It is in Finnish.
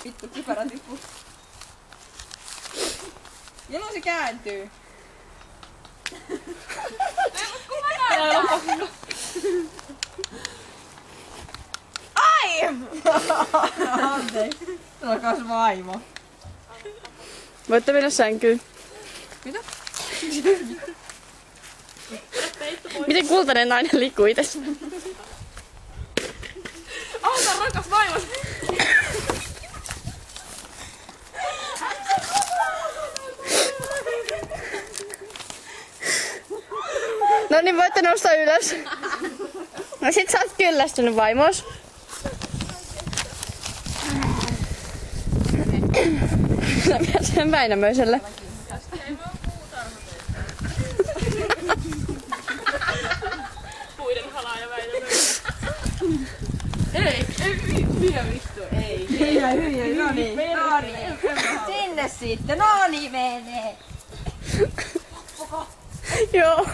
Vittu, kypärä tippuu. Jolloin se kääntyy? Ai! Anteeksi. Sulla kas vaimo. Voitte mennä sänkyyn. Mitä? Miten kultainen nainen liikkuu itse? Auta rakas vaimo! No niin, voitte nousta ylös. No sit sä oot kyllästynyt vaimos. Sen Väinämöiselle. Puiden halaa ja Väinämöiselle. Ei, vittu, ei. Hyi, no niin. Sinne sitten, no niin menee. Joo.